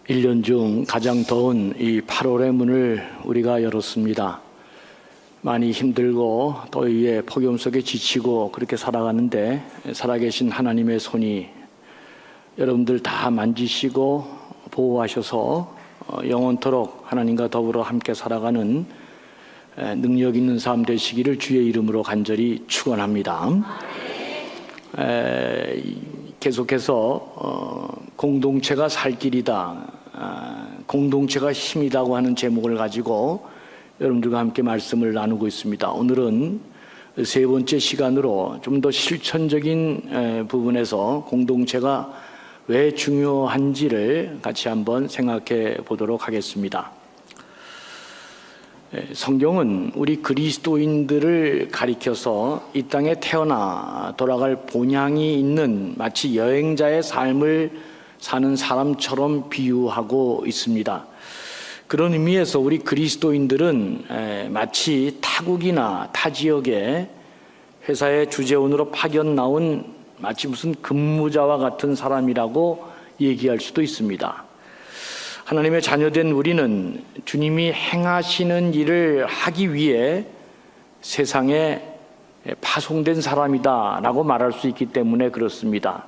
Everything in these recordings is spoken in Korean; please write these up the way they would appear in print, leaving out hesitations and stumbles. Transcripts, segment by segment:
1년 중 가장 더운 이 8월의 문을 우리가 열었습니다. 많이 힘들고 더위에 폭염 속에 지치고 그렇게 살아가는데 살아계신 하나님의 손이 여러분들 다 만지시고 보호하셔서 영원토록 하나님과 더불어 함께 살아가는 능력 있는 삶 되시기를 주의 이름으로 간절히 축원합니다. 계속해서 공동체가 살 길이다, 공동체가 힘이라고 하는 제목을 가지고 여러분들과 함께 말씀을 나누고 있습니다. 오늘은 세 번째 시간으로 좀 더 실천적인 부분에서 공동체가 왜 중요한지를 같이 한번 생각해 보도록 하겠습니다. 성경은 우리 그리스도인들을 가리켜서 이 땅에 태어나 돌아갈 본향이 있는 마치 여행자의 삶을 사는 사람처럼 비유하고 있습니다. 그런 의미에서 우리 그리스도인들은 마치 타국이나 타 지역에 회사의 주재원으로 파견 나온 마치 무슨 근무자와 같은 사람이라고 얘기할 수도 있습니다. 하나님의 자녀된 우리는 주님이 행하시는 일을 하기 위해 세상에 파송된 사람이다라고 말할 수 있기 때문에 그렇습니다.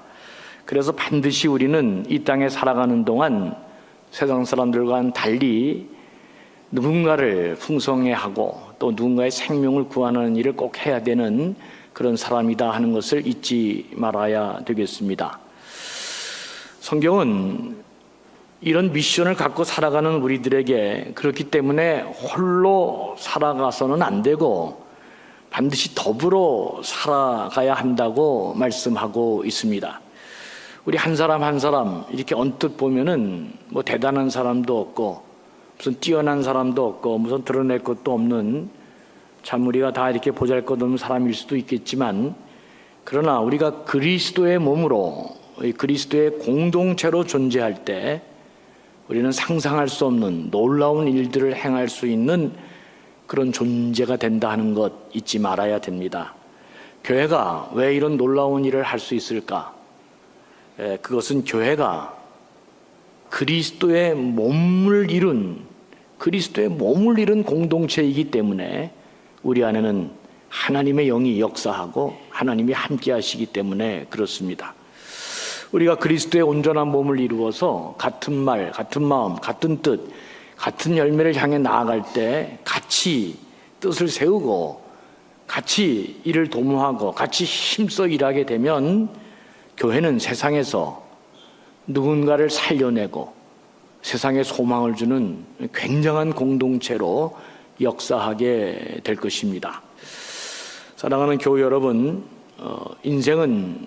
그래서 반드시 우리는 이 땅에 살아가는 동안 세상 사람들과는 달리 누군가를 풍성해 하고 또 누군가의 생명을 구하는 일을 꼭 해야 되는 그런 사람이다 하는 것을 잊지 말아야 되겠습니다. 성경은 이런 미션을 갖고 살아가는 우리들에게 그렇기 때문에 홀로 살아가서는 안 되고 반드시 더불어 살아가야 한다고 말씀하고 있습니다. 우리 한 사람 한 사람 이렇게 언뜻 보면은 뭐 대단한 사람도 없고 무슨 뛰어난 사람도 없고 무슨 드러낼 것도 없는 참 우리가 다 이렇게 보잘것없는 사람일 수도 있겠지만, 그러나 우리가 그리스도의 몸으로 그리스도의 공동체로 존재할 때 우리는 상상할 수 없는 놀라운 일들을 행할 수 있는 그런 존재가 된다 하는 것 잊지 말아야 됩니다. 교회가 왜 이런 놀라운 일을 할 수 있을까? 그것은 교회가 그리스도의 몸을 이룬 공동체이기 때문에 우리 안에는 하나님의 영이 역사하고 하나님이 함께 하시기 때문에 그렇습니다. 우리가 그리스도의 온전한 몸을 이루어서 같은 말, 같은 마음, 같은 뜻, 같은 열매를 향해 나아갈 때 같이 뜻을 세우고 같이 일을 도모하고 같이 힘써 일하게 되면 교회는 세상에서 누군가를 살려내고 세상에 소망을 주는 굉장한 공동체로 역사하게 될 것입니다. 사랑하는 교회 여러분, 인생은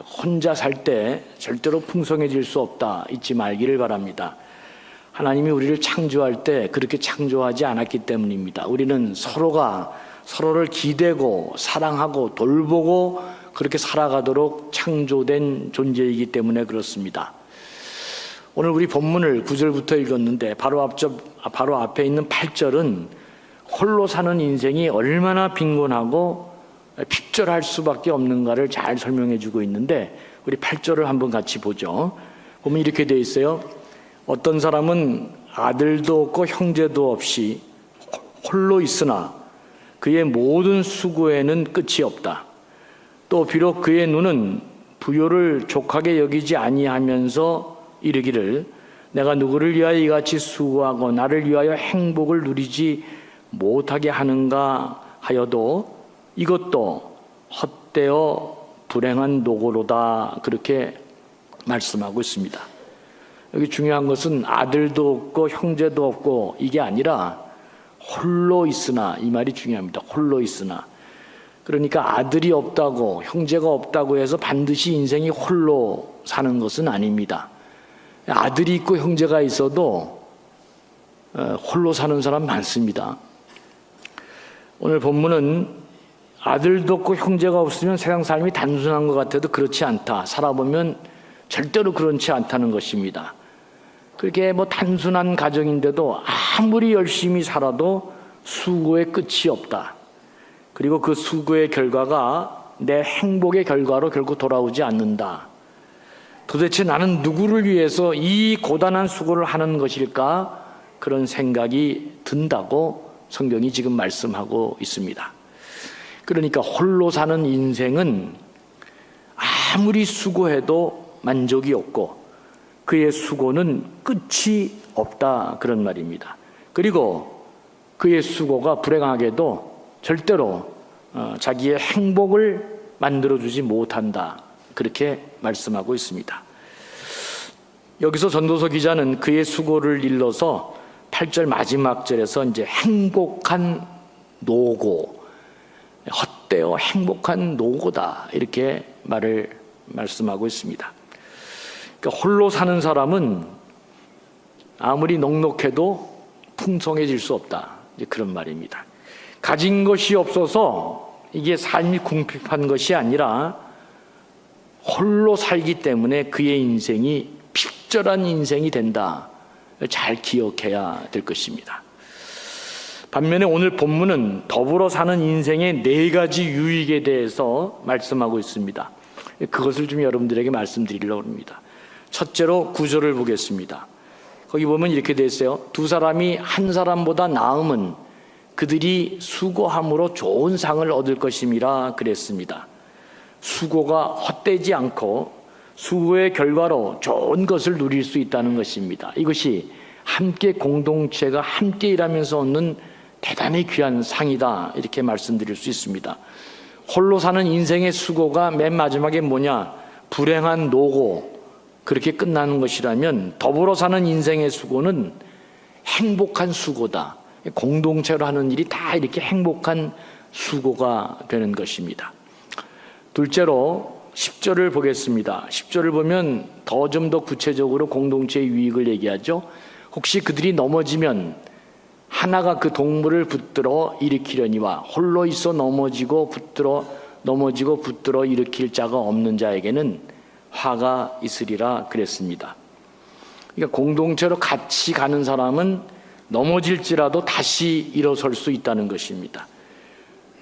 혼자 살 때 절대로 풍성해질 수 없다 잊지 말기를 바랍니다. 하나님이 우리를 창조할 때 그렇게 창조하지 않았기 때문입니다. 우리는 서로가 서로를 기대고 사랑하고 돌보고 그렇게 살아가도록 창조된 존재이기 때문에 그렇습니다. 오늘 우리 본문을 9절부터 읽었는데 바로 앞에 있는 8절은 홀로 사는 인생이 얼마나 빈곤하고 핍절할 수밖에 없는가를 잘 설명해 주고 있는데, 우리 8절을 한번 같이 보죠. 보면 이렇게 되어 있어요. 어떤 사람은 아들도 없고 형제도 없이 홀로 있으나 그의 모든 수고에는 끝이 없다. 또 비록 그의 눈은 부요를 족하게 여기지 아니하면서 이르기를 내가 누구를 위하여 이같이 수고하고 나를 위하여 행복을 누리지 못하게 하는가 하여도 이것도 헛되어 불행한 노고로다, 그렇게 말씀하고 있습니다. 여기 중요한 것은 아들도 없고 형제도 없고 이게 아니라 홀로 있으나, 이 말이 중요합니다. 홀로 있으나. 그러니까 아들이 없다고 형제가 없다고 해서 반드시 인생이 홀로 사는 것은 아닙니다. 아들이 있고 형제가 있어도 홀로 사는 사람 많습니다. 오늘 본문은 아들도 없고 형제가 없으면 세상 삶이 단순한 것 같아도 그렇지 않다. 살아보면 절대로 그렇지 않다는 것입니다. 그렇게 단순한 가정인데도 아무리 열심히 살아도 수고의 끝이 없다. 그리고 그 수고의 결과가 내 행복의 결과로 결국 돌아오지 않는다. 도대체 나는 누구를 위해서 이 고단한 수고를 하는 것일까? 그런 생각이 든다고 성경이 지금 말씀하고 있습니다. 그러니까 홀로 사는 인생은 아무리 수고해도 만족이 없고 그의 수고는 끝이 없다, 그런 말입니다. 그리고 그의 수고가 불행하게도 절대로 자기의 행복을 만들어주지 못한다, 그렇게 말씀하고 있습니다. 여기서 전도서 기자는 그의 수고를 일러서 8절 마지막 절에서 이제 행복한 노고, 헛되어 행복한 노고다, 이렇게 말씀하고 있습니다. 그러니까 홀로 사는 사람은 아무리 넉넉해도 풍성해질 수 없다, 이제 그런 말입니다. 가진 것이 없어서 이게 삶이 궁핍한 것이 아니라 홀로 살기 때문에 그의 인생이 핍절한 인생이 된다, 잘 기억해야 될 것입니다. 반면에 오늘 본문은 더불어 사는 인생의 4가지 유익에 대해서 말씀하고 있습니다. 그것을 좀 여러분들에게 말씀드리려고 합니다. 첫째로 9절을 보겠습니다. 거기 보면 이렇게 되어 있어요. 두 사람이 한 사람보다 나음은 그들이 수고함으로 좋은 상을 얻을 것임이라 그랬습니다. 수고가 헛되지 않고 수고의 결과로 좋은 것을 누릴 수 있다는 것입니다. 이것이 함께 공동체가 함께 일하면서 얻는 대단히 귀한 상이다, 이렇게 말씀드릴 수 있습니다. 홀로 사는 인생의 수고가 맨 마지막에 뭐냐? 불행한 노고, 그렇게 끝나는 것이라면 더불어 사는 인생의 수고는 행복한 수고다. 공동체로 하는 일이 다 이렇게 행복한 수고가 되는 것입니다. 둘째로 10절을 보겠습니다. 10절을 보면 좀 더 구체적으로 공동체의 유익을 얘기하죠. 혹시 그들이 넘어지면 하나가 그 동물을 붙들어 일으키려니와 홀로 있어 넘어지고 붙들어 일으킬 자가 없는 자에게는 화가 있으리라 그랬습니다. 그러니까 공동체로 같이 가는 사람은 넘어질지라도 다시 일어설 수 있다는 것입니다.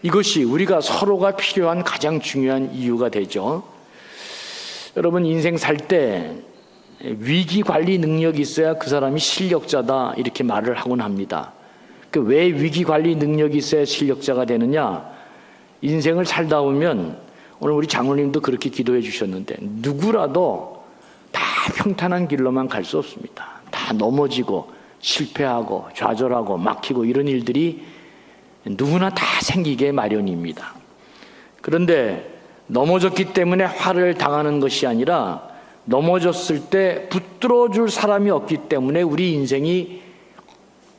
이것이 우리가 서로가 필요한 가장 중요한 이유가 되죠. 여러분, 인생 살 때 위기 관리 능력이 있어야 그 사람이 실력자다, 이렇게 말을 하곤 합니다. 왜 위기 관리 능력이 있어야 실력자가 되느냐? 인생을 살다 보면, 오늘 우리 장로님도 그렇게 기도해 주셨는데, 누구라도 다 평탄한 길로만 갈 수 없습니다. 다 넘어지고 실패하고 좌절하고 막히고 이런 일들이 누구나 다 생기게 마련입니다. 그런데 넘어졌기 때문에 화를 당하는 것이 아니라 넘어졌을 때 붙들어줄 사람이 없기 때문에 우리 인생이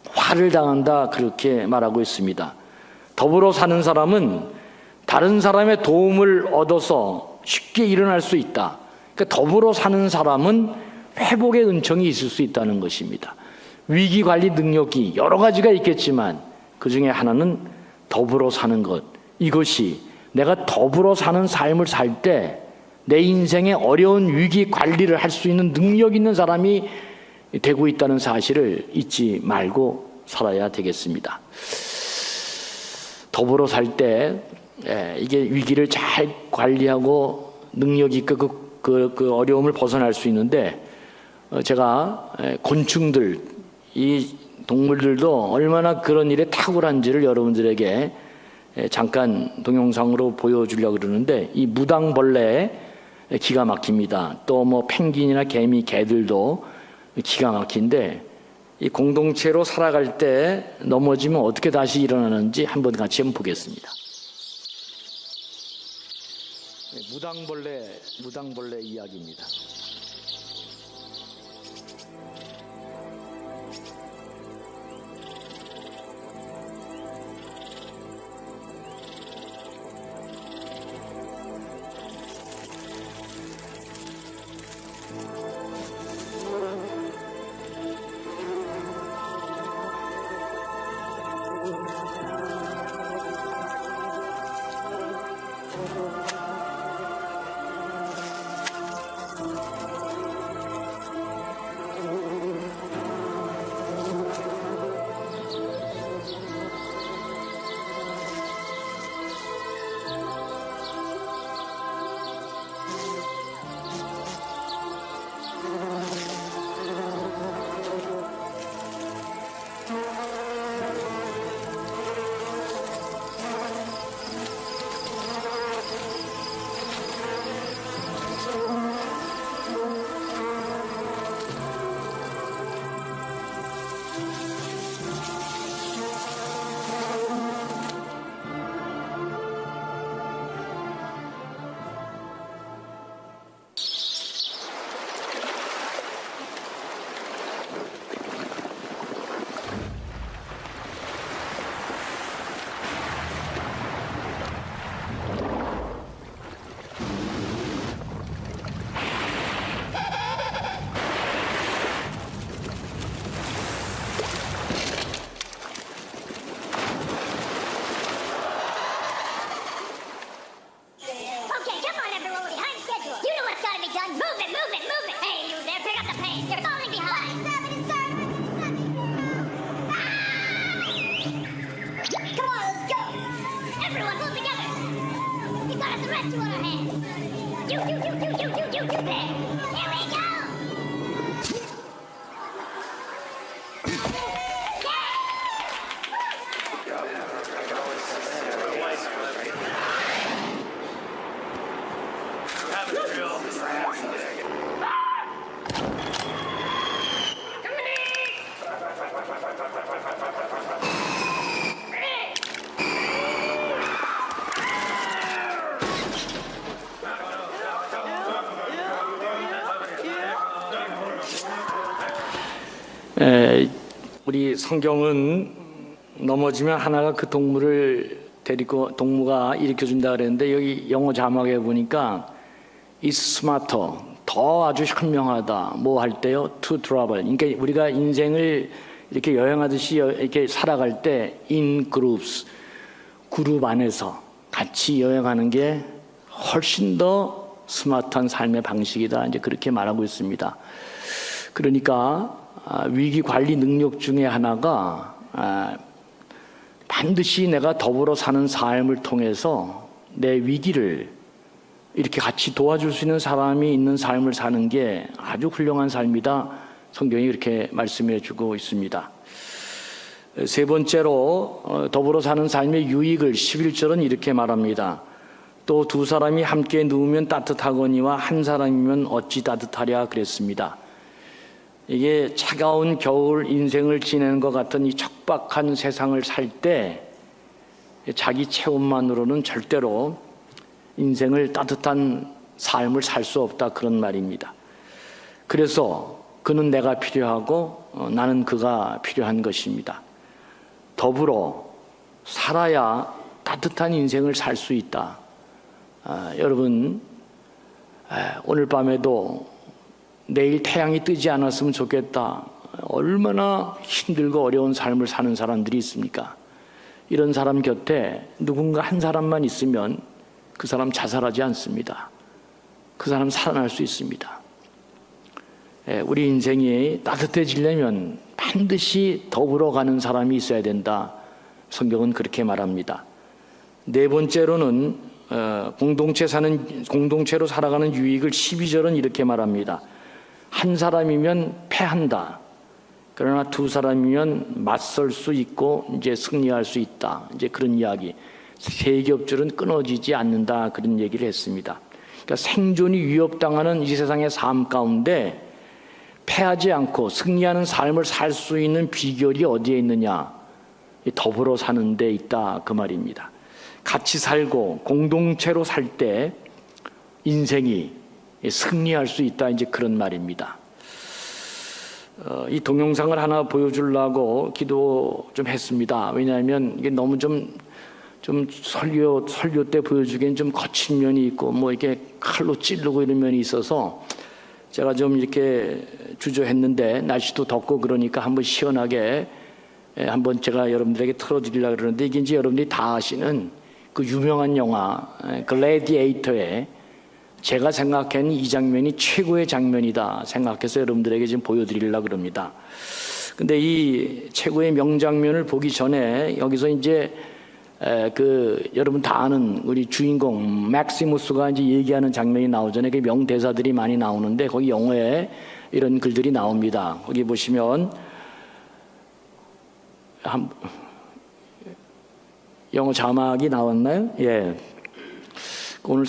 화를 당한다, 그렇게 말하고 있습니다. 더불어 사는 사람은 다른 사람의 도움을 얻어서 쉽게 일어날 수 있다. 그러니까 더불어 사는 사람은 회복의 은총이 있을 수 있다는 것입니다. 위기관리 능력이 여러 가지가 있겠지만 그 중에 하나는 더불어 사는 것. 이것이 내가 더불어 사는 삶을 살 때 내 인생의 어려운 위기 관리를 할 수 있는 능력 있는 사람이 되고 있다는 사실을 잊지 말고 살아야 되겠습니다. 더불어 살 때 이게 위기를 잘 관리하고 능력 있게 그 어려움을 벗어날 수 있는데, 제가 곤충들, 이 동물들도 얼마나 그런 일에 탁월한지를 여러분들에게 잠깐 동영상으로 보여주려고 그러는데, 이 무당벌레 기가 막힙니다. 또 뭐 펭귄이나 개미, 개들도 기가 막힌데, 이 공동체로 살아갈 때 넘어지면 어떻게 다시 일어나는지 한번 같이 한번 보겠습니다. 무당벌레 이야기입니다. Okay, come on, everyone, we're behind schedule. You know what's gotta be done. Move it, move it, move it. Hey, you there, pick up the pace. You're falling behind. Come on, let's go. Everyone, pull together. We got the rescue on our hands. You there. Here we go. 우리 성경은 넘어지면 하나가 그 동물을 데리고 동무가 일으켜준다 그랬는데 여기 영어 자막에 보니까 is smarter, 더 아주 현명하다. 뭐 할 때요? to travel. 그러니까 우리가 인생을 이렇게 여행하듯이 이렇게 살아갈 때 in groups, 그룹 안에서 같이 여행하는 게 훨씬 더 스마트한 삶의 방식이다. 이제 그렇게 말하고 있습니다. 그러니까 위기 관리 능력 중에 하나가 반드시 내가 더불어 사는 삶을 통해서 내 위기를 이렇게 같이 도와줄 수 있는 사람이 있는 삶을 사는 게 아주 훌륭한 삶이다. 성경이 이렇게 말씀해 주고 있습니다. 세 번째로 더불어 사는 삶의 유익을 11절은 이렇게 말합니다. 또 두 사람이 함께 누우면 따뜻하거니와 한 사람이면 어찌 따뜻하랴 그랬습니다. 이게 차가운 겨울 인생을 지내는 것 같은 이 척박한 세상을 살 때 자기 체온만으로는 절대로 인생을 따뜻한 삶을 살 수 없다 그런 말입니다. 그래서 그는 내가 필요하고 나는 그가 필요한 것입니다. 더불어 살아야 따뜻한 인생을 살 수 있다. 여러분 오늘 밤에도 내일 태양이 뜨지 않았으면 좋겠다. 얼마나 힘들고 어려운 삶을 사는 사람들이 있습니까? 이런 사람 곁에 누군가 한 사람만 있으면 그 사람 자살하지 않습니다. 그 사람 살아날 수 있습니다. 우리 인생이 따뜻해지려면 반드시 더불어 가는 사람이 있어야 된다. 성경은 그렇게 말합니다. 네 번째로는 공동체로 살아가는 유익을 12절은 이렇게 말합니다. 한 사람이면 패한다. 그러나 두 사람이면 맞설 수 있고 이제 승리할 수 있다. 이제 그런 이야기. 세겹줄은 끊어지지 않는다. 그런 얘기를 했습니다. 그러니까 생존이 위협당하는 이 세상의 삶 가운데 패하지 않고 승리하는 삶을 살 수 있는 비결이 어디에 있느냐? 더불어 사는 데 있다. 그 말입니다. 같이 살고 공동체로 살 때 인생이 승리할 수 있다. 이제 그런 말입니다. 이 동영상을 하나 보여주려고 기도 좀 했습니다. 왜냐하면 이게 너무 좀 설교 때 보여주기엔 좀 거친 면이 있고 뭐 이렇게 칼로 찌르고 이런 면이 있어서 제가 좀 이렇게 주저했는데 날씨도 덥고 그러니까 한번 시원하게 한번 제가 여러분들에게 틀어드리려고 그러는데 이게 이제 여러분들이 다 아시는 그 유명한 영화 글래디에이터의 제가 생각하는 이 장면이 최고의 장면이다 생각해서 여러분들에게 지금 보여드리려고 그럽니다. 근데 이 최고의 명장면을 보기 전에 여기서 이제 여러분 다 아는 우리 주인공 맥시무스가 이제 얘기하는 장면이 나오잖아요. 그 명대사들이 많이 나오는데 거기 영어에 이런 글들이 나옵니다. 거기 보시면 영어 자막이 나왔나요? 예. 오늘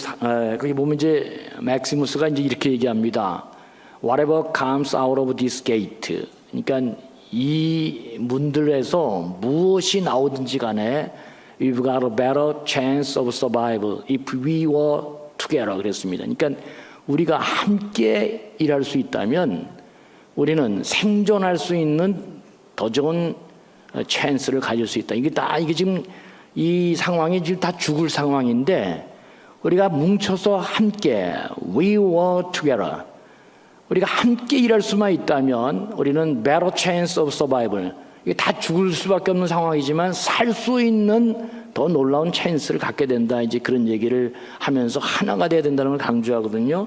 거기 보면 이제 맥시무스가 이제 이렇게 얘기합니다. Whatever comes out of this gate. 그러니까 이 문들에서 무엇이 나오든지 간에 We've got a better chance of survival if we were together. 그랬습니다. 그러니까 우리가 함께 일할 수 있다면 우리는 생존할 수 있는 더 좋은 찬스를 가질 수 있다. 이게 지금 이 상황이 지금 다 죽을 상황인데 우리가 뭉쳐서 함께 We were together. 우리가 함께 일할 수만 있다면 우리는 better chance of survival. 이게 다 죽을 수밖에 없는 상황이지만 살 수 있는 더 놀라운 찬스를 갖게 된다. 이제 그런 얘기를 하면서 하나가 돼야 된다는 걸 강조하거든요.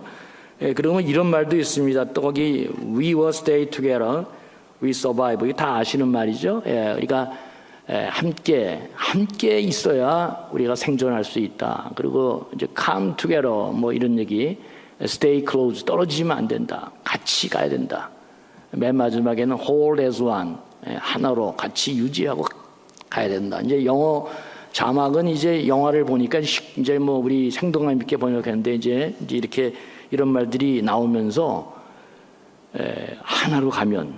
예, 그러면 이런 말도 있습니다. 또 거기 We will stay together, we survive. 이게 다 아시는 말이죠. 예, 우리가 함께 있어야 우리가 생존할 수 있다. 그리고 이제 come together 뭐 이런 얘기, stay close 떨어지면 안 된다. 같이 가야 된다. 맨 마지막에는 hold as one 하나로 같이 유지하고 가야 된다. 이제 영어 자막은 이제 영화를 보니까 이제 뭐 우리 생동감 있게 번역했는데 이제 이렇게 이런 말들이 나오면서 하나로 가면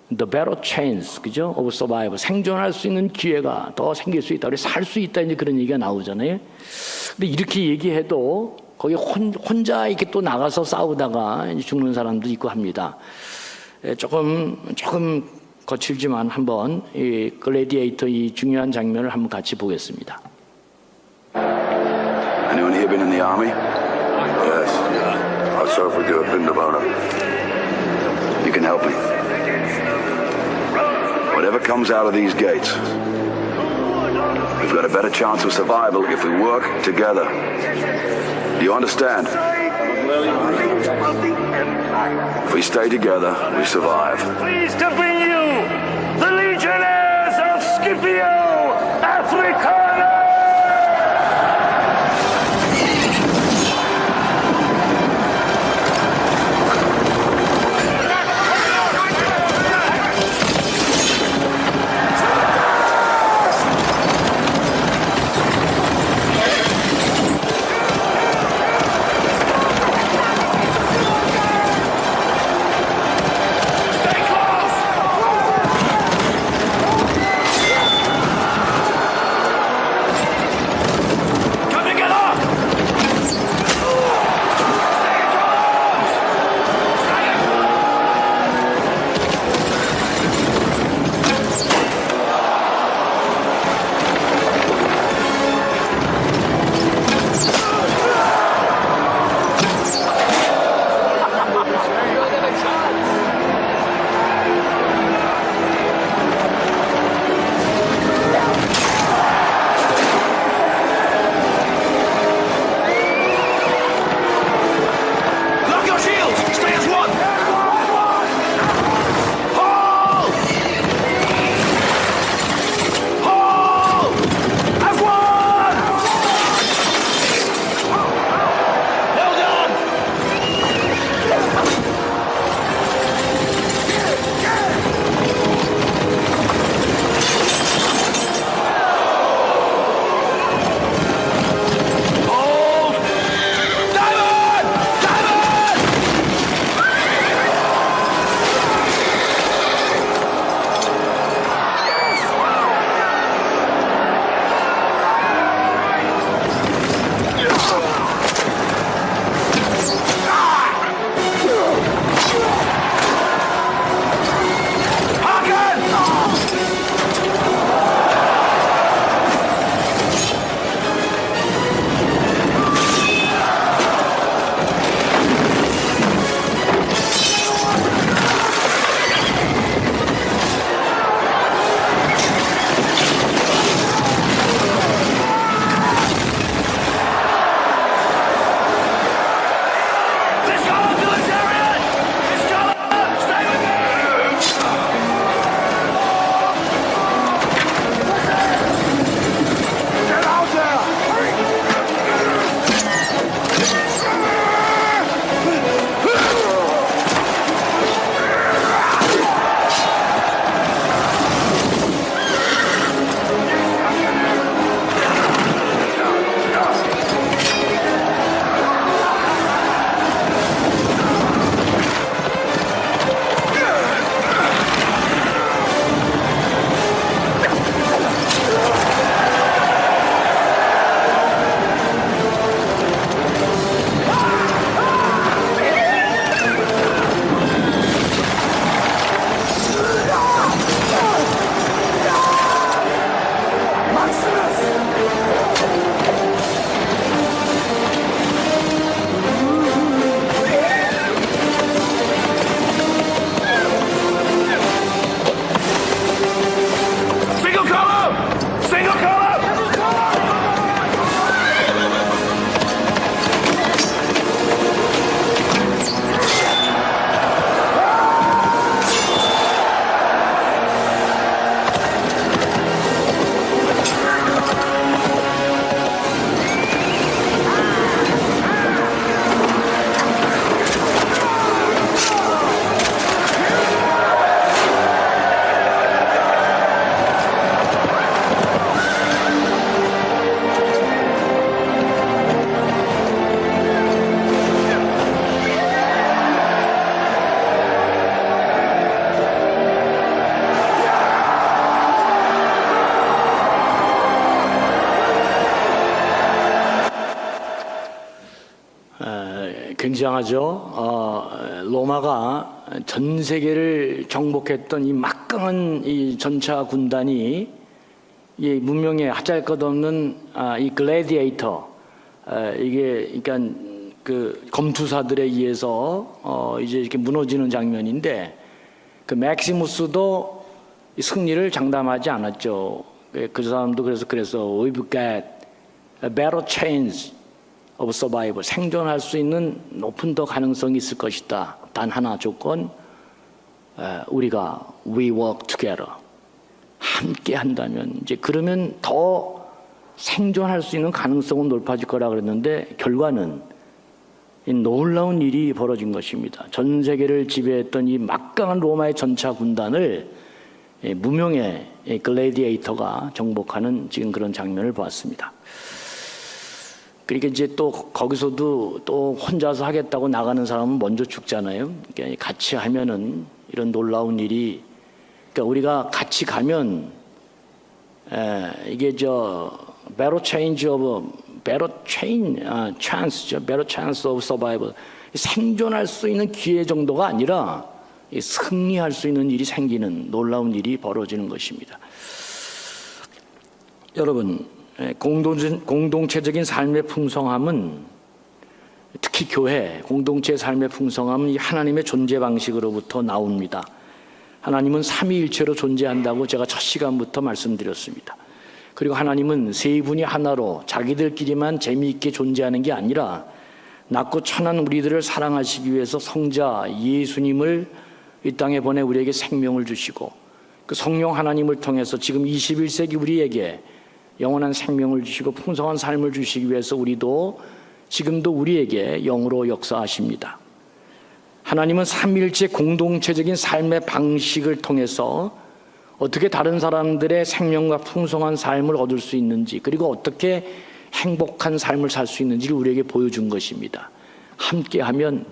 the better chance, 그죠? of survival. 생존할 수 있는 기회가 더 생길 수 있다. 우리 살 수 있다. 이제 그런 얘기가 나오잖아요. 근데 이렇게 얘기해도 거기 혼자 이렇게 또 나가서 싸우다가 죽는 사람도 있고 합니다. 조금 거칠지만 한번 이 글래디에이터 이 중요한 장면을 한번 같이 보겠습니다. Anyone here been in the army? Yes. I served with you at Vindavana. You can help me. Whatever comes out of these gates, we've got a better chance of survival if we work together. Do you understand? If we stay together, we survive. Pleased to bring you the Legionnaires of Scipio Africana! 굉장하죠. 로마가 전 세계를 정복했던 이 막강한 이 전차 군단이 이 문명에 하잘것없는 이 글래디에이터, 이게 그러니까 그 검투사들에 의해서 이제 이렇게 무너지는 장면인데, 그 맥시무스도 이 승리를 장담하지 않았죠. 그 사람도 그래서 we've got a better chance of survival, 생존할 수 있는 높은 더 가능성이 있을 것이다. 단 하나 조건, 우리가 we work together, 함께 한다면, 이제 그러면 더 생존할 수 있는 가능성은 높아질 거라 그랬는데, 결과는 이 놀라운 일이 벌어진 것입니다. 전 세계를 지배했던 이 막강한 로마의 전차 군단을 무명의 글래디에이터가 정복하는 지금 그런 장면을 보았습니다. 그러니까 이제 또 거기서도 또 혼자서 하겠다고 나가는 사람은 먼저 죽잖아요. 그러니까 같이 하면은 이런 놀라운 일이, 그러니까 우리가 같이 가면 이게 better chance of survival, 생존할 수 있는 기회 정도가 아니라 승리할 수 있는 일이 생기는 놀라운 일이 벌어지는 것입니다. 여러분, 공동체적인 삶의 풍성함은, 특히 교회 공동체의 삶의 풍성함은 이 하나님의 존재 방식으로부터 나옵니다. 하나님은 삼위일체로 존재한다고 제가 첫 시간부터 말씀드렸습니다. 그리고 하나님은 세 분이 하나로 자기들끼리만 재미있게 존재하는 게 아니라 낮고 천한 우리들을 사랑하시기 위해서 성자 예수님을 이 땅에 보내 우리에게 생명을 주시고, 그 성령 하나님을 통해서 지금 21세기 우리에게 영원한 생명을 주시고 풍성한 삶을 주시기 위해서 우리도 지금도 우리에게 영으로 역사하십니다. 하나님은 삼위일체 공동체적인 삶의 방식을 통해서 어떻게 다른 사람들의 생명과 풍성한 삶을 얻을 수 있는지, 그리고 어떻게 행복한 삶을 살 수 있는지를 우리에게 보여준 것입니다. 함께하면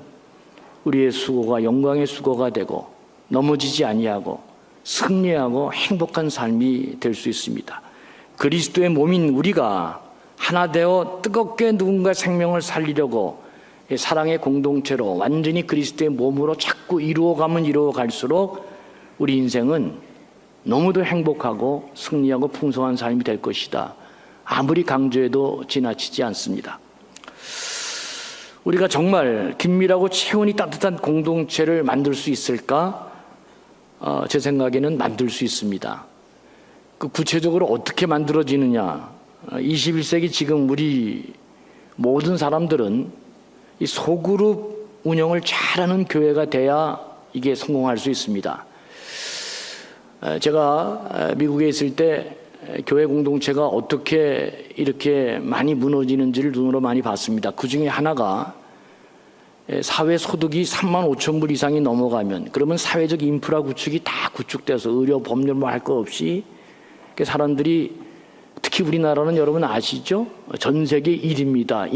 우리의 수고가 영광의 수고가 되고 넘어지지 아니하고 승리하고 행복한 삶이 될 수 있습니다. 그리스도의 몸인 우리가 하나 되어 뜨겁게 누군가 생명을 살리려고 사랑의 공동체로 완전히 그리스도의 몸으로 자꾸 이루어가면 이루어갈수록 우리 인생은 너무도 행복하고 승리하고 풍성한 삶이 될 것이다. 아무리 강조해도 지나치지 않습니다. 우리가 정말 긴밀하고 체온이 따뜻한 공동체를 만들 수 있을까? 제 생각에는 만들 수 있습니다. 그 구체적으로 어떻게 만들어지느냐? 21세기 지금 우리 모든 사람들은 이 소그룹 운영을 잘하는 교회가 돼야 이게 성공할 수 있습니다. 제가 미국에 있을 때 교회 공동체가 어떻게 이렇게 많이 무너지는지를 눈으로 많이 봤습니다. 그 중에 하나가 사회 소득이 3만 5천 불 이상이 넘어가면, 그러면 사회적 인프라 구축이 다 구축돼서 의료, 법률 뭐 할 거 없이 사람들이, 특히 우리나라는 여러분 아시죠? 전 세계 1위입니다.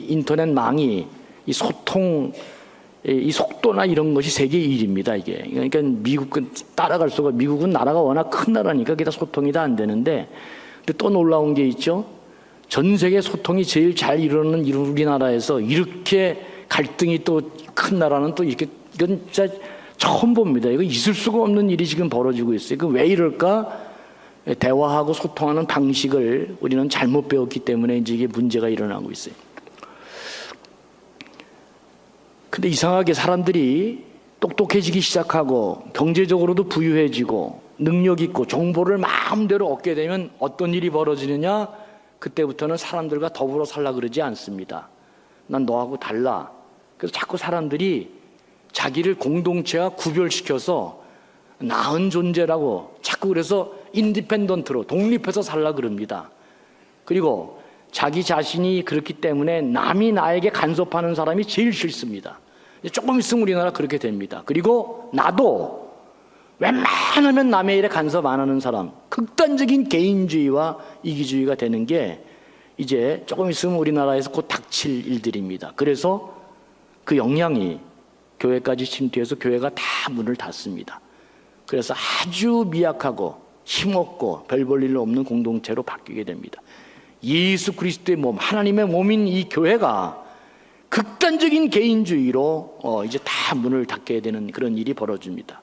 인터넷망이 이 소통, 이 속도나 이런 것이 세계 1위입니다. 이게. 그러니까 미국은 따라갈 수가, 미국은 나라가 워낙 큰 나라니까 그게 다 소통이 다 안 되는데, 근데 또 놀라운 게 있죠. 전 세계 소통이 제일 잘 이루는 우리나라에서 이렇게 갈등이 또 큰 나라는 또 이렇게, 이건 진짜 처음 봅니다. 이거 있을 수가 없는 일이 지금 벌어지고 있어요. 그 왜 이럴까? 대화하고 소통하는 방식을 우리는 잘못 배웠기 때문에 이제 이게 문제가 일어나고 있어요. 근데 이상하게 사람들이 똑똑해지기 시작하고 경제적으로도 부유해지고 능력 있고 정보를 마음대로 얻게 되면 어떤 일이 벌어지느냐? 그때부터는 사람들과 더불어 살라 그러지 않습니다. 난 너하고 달라. 그래서 자꾸 사람들이 자기를 공동체와 구별시켜서 나은 존재라고 자꾸, 그래서 인디펜던트로 독립해서 살라 그럽니다. 그리고 자기 자신이 그렇기 때문에 남이 나에게 간섭하는 사람이 제일 싫습니다. 조금 있으면 우리나라 그렇게 됩니다. 그리고 나도 웬만하면 남의 일에 간섭 안 하는 사람, 극단적인 개인주의와 이기주의가 되는 게 이제 조금 있으면 우리나라에서 곧 닥칠 일들입니다. 그래서 그 영향이 교회까지 침투해서 교회가 다 문을 닫습니다. 그래서 아주 미약하고 힘없고 별 볼 일 없는 공동체로 바뀌게 됩니다. 예수 그리스도의 몸, 하나님의 몸인 이 교회가 극단적인 개인주의로 이제 다 문을 닫게 되는 그런 일이 벌어집니다.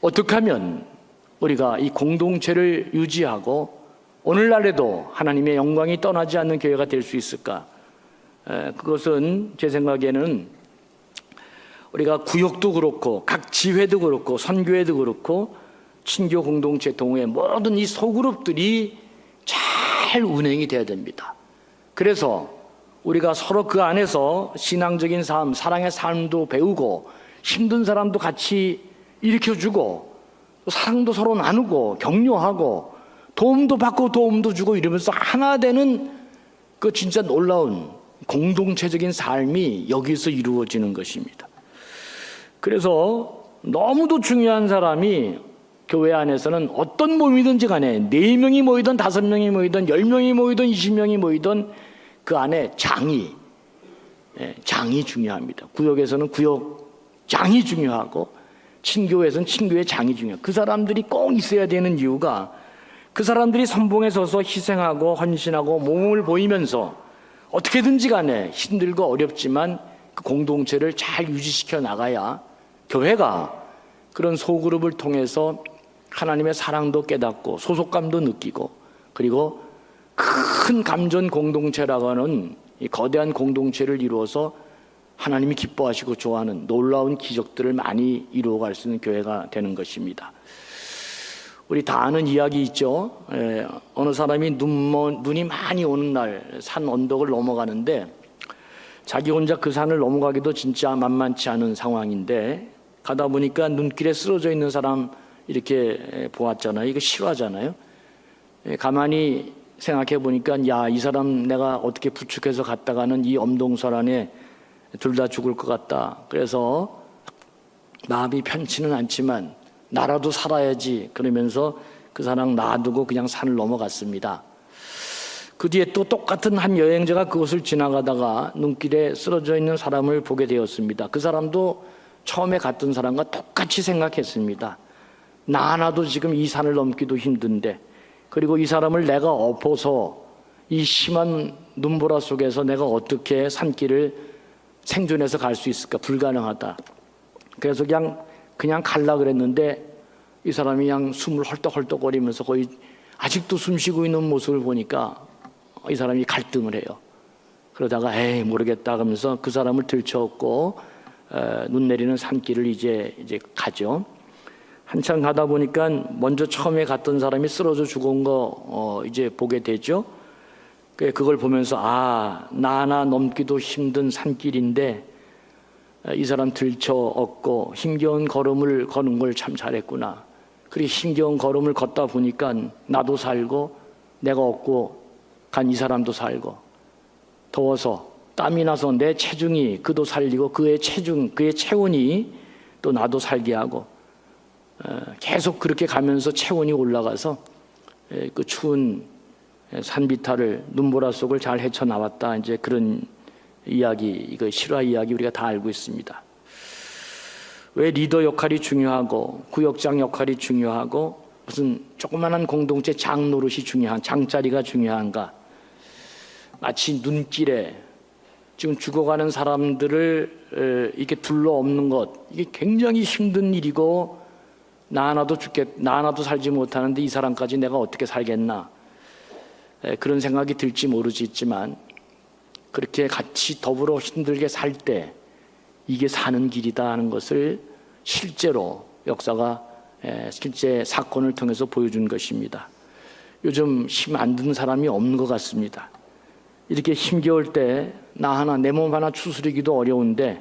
어떻게 하면 우리가 이 공동체를 유지하고 오늘날에도 하나님의 영광이 떠나지 않는 교회가 될 수 있을까? 그것은 제 생각에는 우리가 구역도 그렇고 각 지회도 그렇고 선교회도 그렇고 친교 공동체 동호회 모든 이 소그룹들이 잘 운행이 돼야 됩니다. 그래서 우리가 서로 그 안에서 신앙적인 삶, 사랑의 삶도 배우고 힘든 사람도 같이 일으켜주고 사랑도 서로 나누고 격려하고 도움도 받고 도움도 주고 이러면서 하나 되는 그 진짜 놀라운 공동체적인 삶이 여기서 이루어지는 것입니다. 그래서 너무도 중요한 사람이 교회 안에서는 어떤 모임이든지 간에 4명이 모이든 5명이 모이든 10명이 모이든 20명이 모이든 그 안에 장이 중요합니다. 구역에서는 구역장이 중요하고 친교에서는 친교의 장이 중요해요. 그 사람들이 꼭 있어야 되는 이유가 그 사람들이 선봉에 서서 희생하고 헌신하고 몸을 보이면서 어떻게든지 간에 힘들고 어렵지만 그 공동체를 잘 유지시켜 나가야 교회가 그런 소그룹을 통해서 하나님의 사랑도 깨닫고 소속감도 느끼고 그리고 큰 감전 공동체라고 하는 이 거대한 공동체를 이루어서 하나님이 기뻐하시고 좋아하는 놀라운 기적들을 많이 이루어갈 수 있는 교회가 되는 것입니다. 우리 다 아는 이야기 있죠. 어느 사람이 눈이 많이 오는 날 산 언덕을 넘어가는데 자기 혼자 그 산을 넘어가기도 진짜 만만치 않은 상황인데 가다 보니까 눈길에 쓰러져 있는 사람 이렇게 보았잖아요. 이거 싫어하잖아요. 가만히 생각해 보니까 야, 이 사람 내가 어떻게 부축해서 갔다가는 이 엄동설 안에 둘 다 죽을 것 같다. 그래서 마음이 편치는 않지만 나라도 살아야지 그러면서 그 사람 놔두고 그냥 산을 넘어갔습니다. 그 뒤에 또 똑같은 한 여행자가 그곳을 지나가다가 눈길에 쓰러져 있는 사람을 보게 되었습니다. 그 사람도 처음에 갔던 사람과 똑같이 생각했습니다. 나 하나도 지금 이 산을 넘기도 힘든데 그리고 이 사람을 내가 엎어서 이 심한 눈보라 속에서 내가 어떻게 산길을 생존해서 갈 수 있을까? 불가능하다. 그래서 그냥 갈라 그랬는데 이 사람이 그냥 숨을 헐떡헐떡거리면서 거의 아직도 숨 쉬고 있는 모습을 보니까 이 사람이 갈등을 해요. 그러다가 에이 모르겠다 하면서 그 사람을 들쳐업고 눈 내리는 산길을 이제 가죠. 한참 가다 보니까 먼저 처음에 갔던 사람이 쓰러져 죽은 거 이제 보게 되죠. 그걸 보면서 나 하나 넘기도 힘든 산길인데 이 사람 들쳐업고 힘겨운 걸음을 거는 걸 참 잘했구나. 그리고 힘겨운 걸음을 걷다 보니까 나도 살고 내가 업고 간 이 사람도 살고 더워서 땀이 나서 내 체중이 그도 살리고 그의 체온이 또 나도 살게 하고 계속 그렇게 가면서 체온이 올라가서 그 추운 산비탈을 눈보라 속을 잘 헤쳐나왔다. 이제 그런 이야기, 이거 실화 이야기 우리가 다 알고 있습니다. 왜 리더 역할이 중요하고 구역장 역할이 중요하고 무슨 조그마한 공동체 장 노릇이 중요한 장자리가 중요한가? 마치 눈길에 지금 죽어가는 사람들을 이렇게 둘러엎는 것, 이게 굉장히 힘든 일이고 나 하나도 살지 못하는데 이 사람까지 내가 어떻게 살겠나? 그런 생각이 들지 모르겠지만 그렇게 같이 더불어 힘들게 살 때 이게 사는 길이다 하는 것을 실제로 역사가 실제 사건을 통해서 보여준 것입니다. 요즘 힘 안 드는 사람이 없는 것 같습니다. 이렇게 힘겨울 때 나 하나 내 몸 하나 추스리기도 어려운데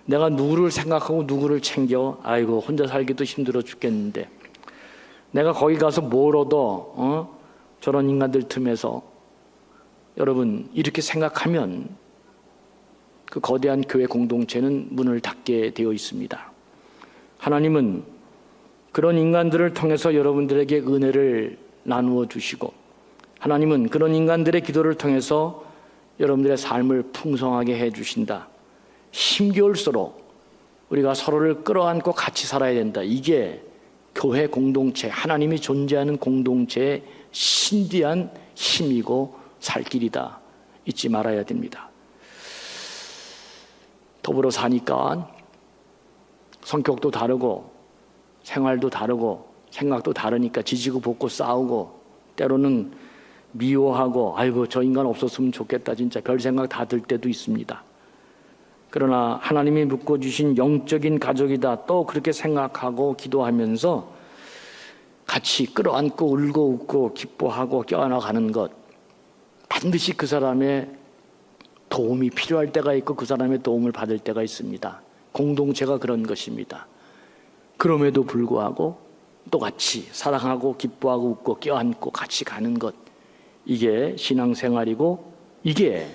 내가 누구를 생각하고 누구를 챙겨? 아이고 혼자 살기도 힘들어 죽겠는데 내가 거기 가서 뭘 얻어? 저런 인간들 틈에서 여러분 이렇게 생각하면 그 거대한 교회 공동체는 문을 닫게 되어 있습니다. 하나님은 그런 인간들을 통해서 여러분들에게 은혜를 나누어 주시고 하나님은 그런 인간들의 기도를 통해서 여러분들의 삶을 풍성하게 해 주신다. 힘겨울수록 우리가 서로를 끌어안고 같이 살아야 된다. 이게 교회 공동체, 하나님이 존재하는 공동체의 신비한 힘이고 살 길이다. 잊지 말아야 됩니다. 더불어 사니까 성격도 다르고 생활도 다르고 생각도 다르니까 지지고 볶고 싸우고 때로는 미워하고 아이고 저 인간 없었으면 좋겠다 진짜 별 생각 다 들 때도 있습니다. 그러나 하나님이 묶어주신 영적인 가족이다 또 그렇게 생각하고 기도하면서 같이 끌어안고 울고 웃고 기뻐하고 껴안아가는 것, 반드시 그 사람의 도움이 필요할 때가 있고 그 사람의 도움을 받을 때가 있습니다. 공동체가 그런 것입니다. 그럼에도 불구하고 또 같이 사랑하고 기뻐하고 웃고 껴안고 같이 가는 것, 이게 신앙생활이고 이게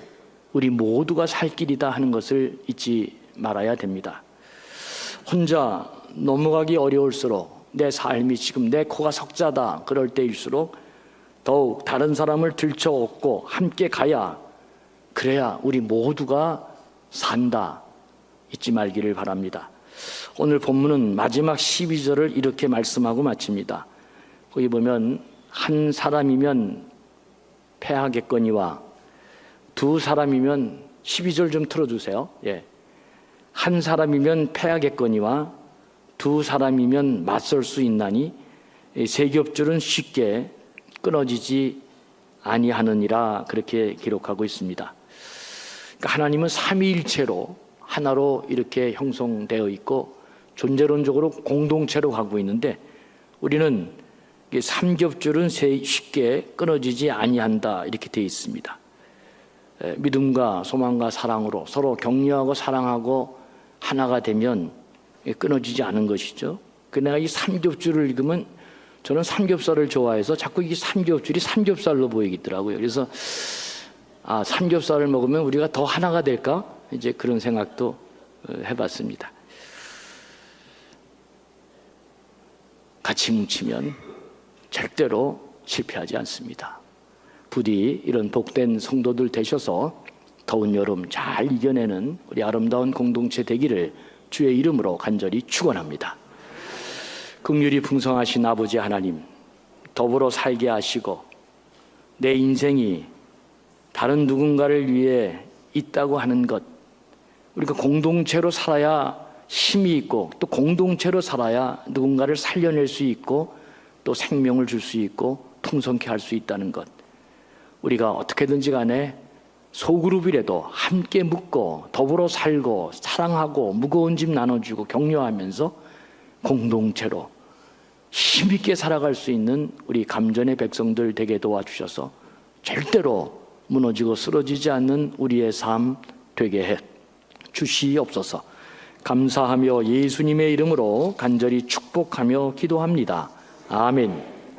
우리 모두가 살 길이다 하는 것을 잊지 말아야 됩니다. 혼자 넘어가기 어려울수록 내 삶이 지금 내 코가 석자다 그럴 때일수록 더욱 다른 사람을 들쳐업고 함께 가야, 그래야 우리 모두가 산다 잊지 말기를 바랍니다. 오늘 본문은 마지막 12절을 이렇게 말씀하고 마칩니다. 거기 보면 한 사람이면 패하겠거니와 두 사람이면, 12절 좀 틀어주세요. 예. 한 사람이면 패하겠거니와 두 사람이면 맞설 수 있나니 세 겹줄은 쉽게 끊어지지 아니하느니라, 그렇게 기록하고 있습니다. 그러니까 하나님은 삼위일체로 하나로 이렇게 형성되어 있고 존재론적으로 공동체로 가고 있는데 우리는 삼겹줄은 쉽게 끊어지지 아니한다 이렇게 되어 있습니다. 믿음과 소망과 사랑으로 서로 격려하고 사랑하고 하나가 되면 끊어지지 않은 것이죠. 내가 이 삼겹줄을 읽으면 저는 삼겹살을 좋아해서 자꾸 이 삼겹줄이 삼겹살로 보이더라고요. 그래서 삼겹살을 먹으면 우리가 더 하나가 될까? 이제 그런 생각도 해봤습니다. 같이 뭉치면 절대로 실패하지 않습니다. 부디 이런 복된 성도들 되셔서 더운 여름 잘 이겨내는 우리 아름다운 공동체 되기를 주의 이름으로 간절히 축원합니다. 긍휼이 풍성하신 아버지 하나님, 더불어 살게 하시고 내 인생이 다른 누군가를 위해 있다고 하는 것, 우리가 공동체로 살아야 힘이 있고 또 공동체로 살아야 누군가를 살려낼 수 있고 또 생명을 줄 수 있고 풍성케 할 수 있다는 것, 우리가 어떻게든지 간에 소그룹이라도 함께 묻고 더불어 살고 사랑하고 무거운 짐 나눠주고 격려하면서 공동체로 힘있게 살아갈 수 있는 우리 감전의 백성들 되게 도와주셔서 절대로 무너지고 쓰러지지 않는 우리의 삶 되게 해 주시옵소서. 감사하며 예수님의 이름으로 간절히 축복하며 기도합니다. 아멘.